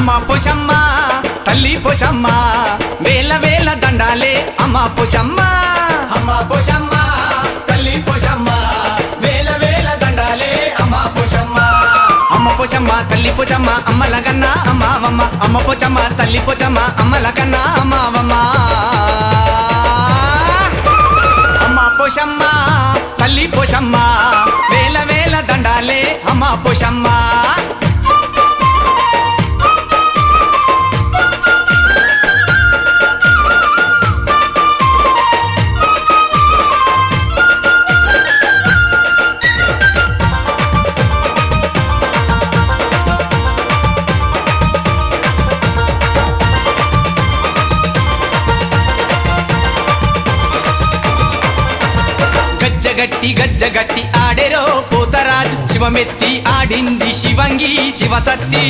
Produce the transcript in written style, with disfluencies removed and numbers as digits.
అమ్మ పోషమ్మ తల్లి పోషమ్మ వేల వేల దండాలే అమ్మ పోషమ్మ అమ్మ పోషమ్మ తల్లి పోషమ్మ వేల వేల దండాలే అమ్మ పోషమ్మ అమ్మ పోషమ్మ తల్లి పోషమ్మ అమ్మల కన్నా అమ్మవమ్మ అమ్మ పోషమ్మ తల్లి పోషమ్మ అమ్మల కన్నా అమ్మవమ్మ అమ్మ పోషమ్మ తల్లి పోషమ్మ వేల వేల దండాలే అమ్మ పోషమ్మ గజ్జగట్టి ఆడెరో పోతరాజు శివమెత్తి ఆడింది శివంగి శివసత్తి